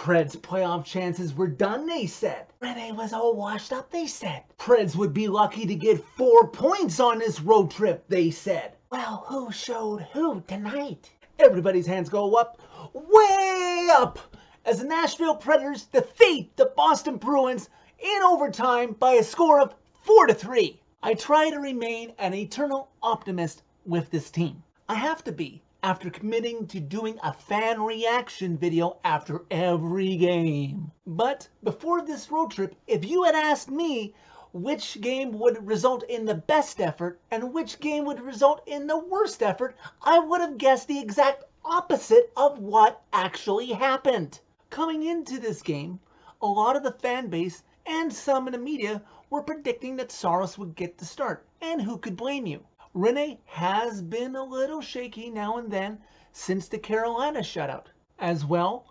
Preds' playoff chances were done, they said. Rinne was all washed up, they said. Preds would be lucky to get 4 points on this road trip, they said. Well, who showed who tonight? Everybody's hands go up, way up, as the Nashville Predators defeat the Boston Bruins in overtime by a score of 4-3. I try to remain an eternal optimist with this team. I have to be, after committing to doing a fan reaction video after every game. But before this road trip, if you had asked me which game would result in the best effort and which game would result in the worst effort, I would have guessed the exact opposite of what actually happened. Coming into this game, a lot of the fan base and some in the media were predicting that Saros would get the start, and who could blame you? Rinne has been a little shaky now and then since the Carolina shutout. As well,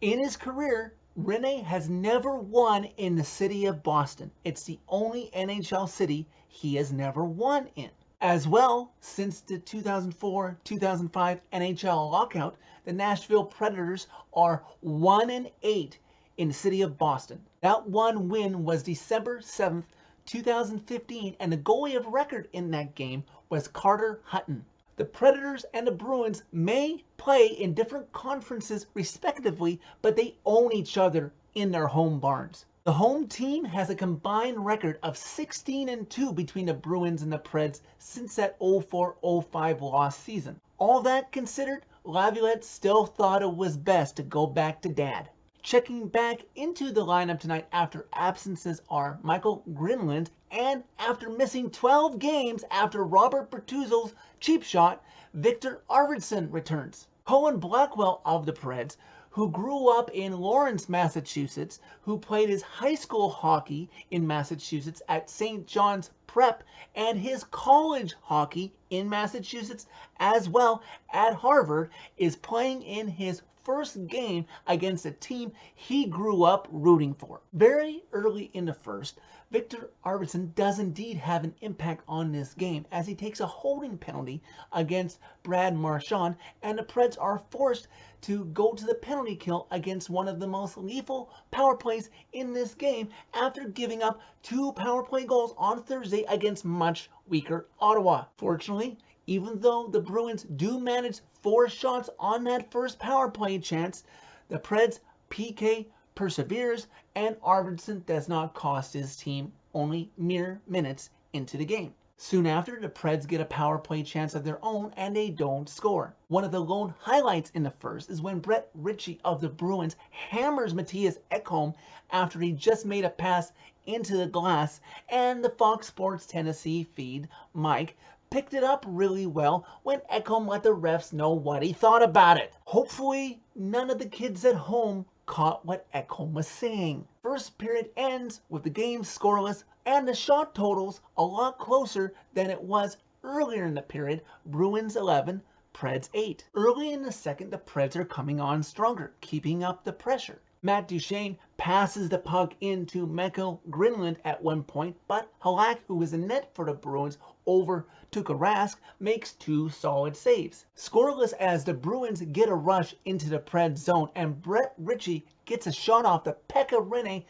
in his career, Rinne has never won in the city of Boston. It's the only NHL city he has never won in. As well, since the 2004-2005 NHL lockout, the Nashville Predators are 1-8 in the city of Boston. That one win was December 7th, 2015, and the goalie of record in that game was Carter Hutton. The Predators and the Bruins may play in different conferences respectively, but they own each other in their home barns. The home team has a combined record of 16-2 between the Bruins and the Preds since that 04-05 lost season. All that considered, Laviolette still thought it was best to go back to dad. Checking back into the lineup tonight after absences are Michael Grinland, and after missing 12 games after Robert Bertuzzo's cheap shot, Victor Arvidsson returns. Colin Blackwell of the Preds, who grew up in Lawrence, Massachusetts, who played his high school hockey in Massachusetts at St. John's Prep, and his college hockey in Massachusetts as well at Harvard, is playing in his first game against a team he grew up rooting for. Very early in the first, Victor Arvidsson does indeed have an impact on this game as he takes a holding penalty against Brad Marchand, and the Preds are forced to go to the penalty kill against one of the most lethal power plays in this game after giving up 2 power play goals on Thursday against much weaker Ottawa. Fortunately, even though the Bruins do manage 4 shots on that first power play chance, the Preds' PK perseveres, and Arvidsson does not cost his team only mere minutes into the game. Soon after, the Preds get a power play chance of their own and they don't score. One of the lone highlights in the first is when Brett Ritchie of the Bruins hammers Matthias Ekholm after he just made a pass into the glass, and the Fox Sports Tennessee feed, Mike, picked it up really well when Ekholm let the refs know what he thought about it. Hopefully, none of the kids at home caught what Ekholm was saying. First period ends with the game scoreless and the shot totals a lot closer than it was earlier in the period. Bruins 11, Preds 8. Early in the second, the Preds are coming on stronger, keeping up the pressure. Matt Duchene passes the puck into Michael Grinland at one point, but Halak, who was in net for the Bruins over Tuukka Rask, makes 2 solid saves. Scoreless as the Bruins get a rush into the Preds zone, and Brett Ritchie gets a shot off the Pekka Rinne,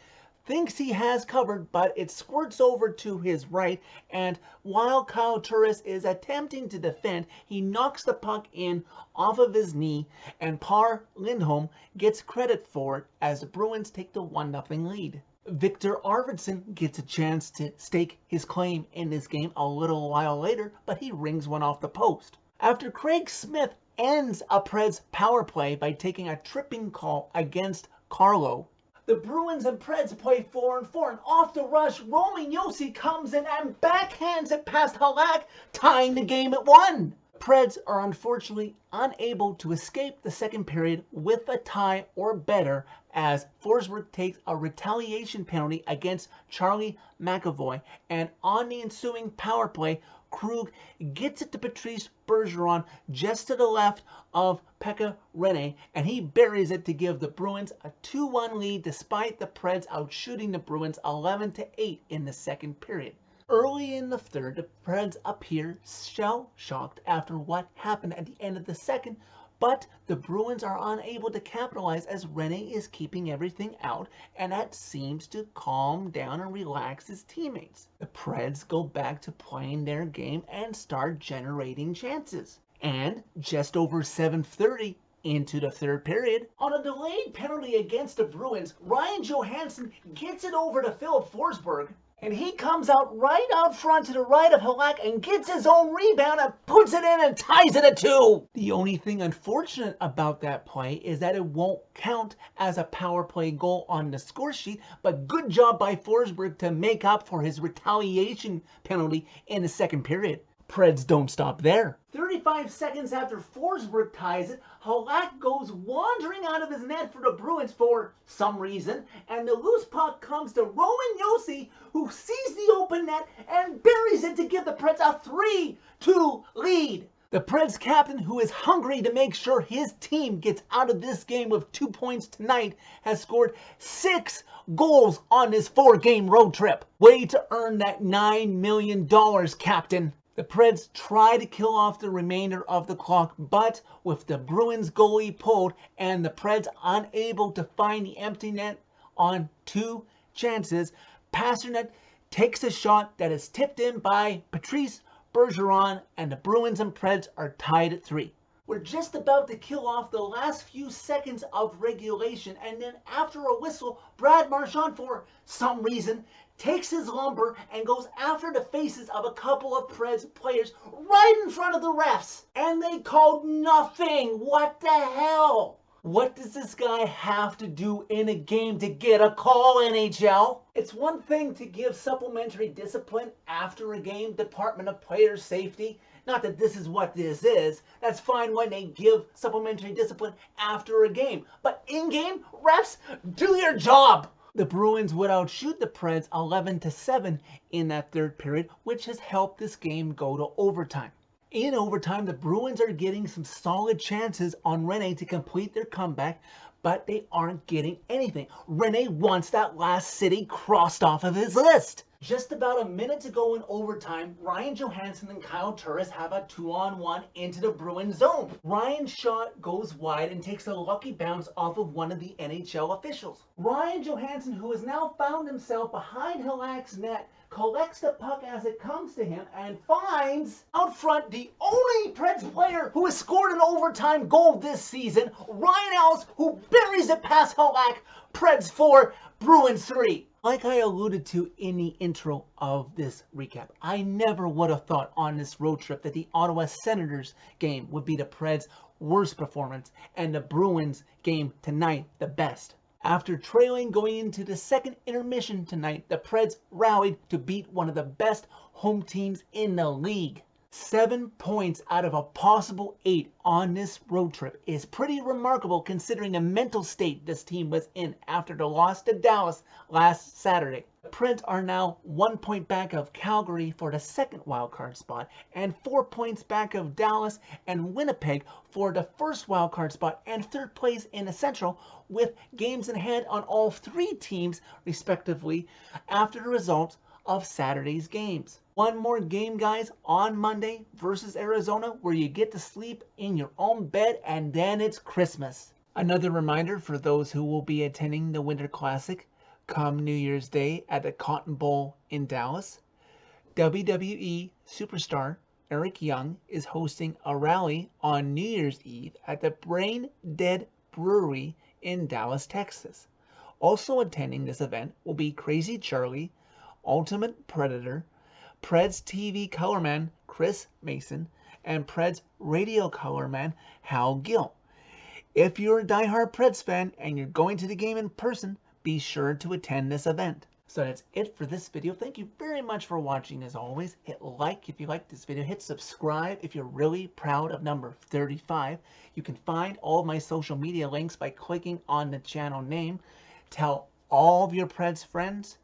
thinks he has covered, but it squirts over to his right, and while Kyle Turris is attempting to defend, he knocks the puck in off of his knee, and Par Lindholm gets credit for it as the Bruins take the 1-0 lead. Victor Arvidsson gets a chance to stake his claim in this game a little while later, but he rings one off the post. After Craig Smith ends a Preds power play by taking a tripping call against Carlo, the Bruins and Preds play 4-on-4, and off the rush, Roman Josi comes in and backhands it past Halak, tying the game at 1. Preds are unfortunately unable to escape the second period with a tie or better as Forsberg takes a retaliation penalty against Charlie McAvoy, and on the ensuing power play, Krug gets it to Patrice Bergeron just to the left of Pekka Rinne, and he buries it to give the Bruins a 2-1 lead despite the Preds outshooting the Bruins 11-8 in the second period. Early in the third, the Preds appear shell-shocked after what happened at the end of the second, But the Bruins are unable to capitalize as Rinne is keeping everything out, and that seems to calm down and relax his teammates. The Preds go back to playing their game and start generating chances. And just over 7:30 into the third period, on a delayed penalty against the Bruins, Ryan Johansson gets it over to Philip Forsberg, and he comes right out front to the right of Halak and gets his own rebound and puts it in and ties it at 2. The only thing unfortunate about that play is that it won't count as a power play goal on the score sheet, but good job by Forsberg to make up for his retaliation penalty in the second period. Preds don't stop there. 35 seconds after Forsberg ties it, Halak goes wandering out of his net for the Bruins for some reason, and the loose puck comes to Roman Josi, who sees the open net and buries it to give the Preds a 3-2 lead. The Preds captain, who is hungry to make sure his team gets out of this game with 2 points tonight, has scored 6 goals on this 4-game road trip. Way to earn that $9 million, Captain. The Preds try to kill off the remainder of the clock, but with the Bruins goalie pulled and the Preds unable to find the empty net on 2 chances, Pasternak takes a shot that is tipped in by Patrice Bergeron, and the Bruins and Preds are tied at 3. We're just about to kill off the last few seconds of regulation, and then after a whistle, Brad Marchand, for some reason, takes his lumber and goes after the faces of a couple of Preds players right in front of the refs. And they called nothing. What the hell? What does this guy have to do in a game to get a call, NHL? It's one thing to give supplementary discipline after a game, Department of Player Safety. Not that this is what this is. That's fine when they give supplementary discipline after a game. But in-game, refs, do your job. The Bruins would outshoot the Preds 11-7 in that third period, which has helped this game go to overtime. In overtime, the Bruins are getting some solid chances on Rinne to complete their comeback, but they aren't getting anything. Rinne wants that last city crossed off of his list. Just about a minute to go in overtime, Ryan Johansson and Kyle Turris have a 2-on-1 into the Bruins zone. Ryan's shot goes wide and takes a lucky bounce off of one of the NHL officials. Ryan Johansson, who has now found himself behind Halak's net, collects the puck as it comes to him and finds out front the only Preds player who has scored an overtime goal this season, Ryan Ellis, who buries it past Halak. Preds 4, Bruins 3. Like I alluded to in the intro of this recap, I never would have thought on this road trip that the Ottawa Senators game would be the Preds' worst performance and the Bruins game tonight the best. After trailing going into the second intermission tonight, the Preds rallied to beat one of the best home teams in the league. 7 points out of a possible 8 on this road trip is pretty remarkable considering the mental state this team was in after the loss to Dallas last Saturday. The Preds are now 1 point back of Calgary for the second wildcard spot and 4 points back of Dallas and Winnipeg for the first wildcard spot and third place in the Central, with games in hand on all 3 teams respectively after the results of Saturday's games. One more game, guys, on Monday versus Arizona, where you get to sleep in your own bed and then it's Christmas. Another reminder for those who will be attending the Winter Classic come New Year's Day at the Cotton Bowl in Dallas. WWE superstar Eric Young is hosting a rally on New Year's Eve at the Brain Dead Brewery in Dallas, Texas. Also attending this event will be Crazy Charlie, Ultimate Predator, Preds TV colorman Chris Mason, and Preds radio colorman Hal Gill. If you're a diehard Preds fan and you're going to the game in person, be sure to attend this event. So that's it for this video. Thank you very much for watching. As always, hit like if you liked this video. Hit subscribe if you're really proud of number 35. You can find all of my social media links by clicking on the channel name. Tell all of your Preds friends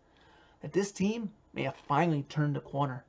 that this team may have finally turned the corner.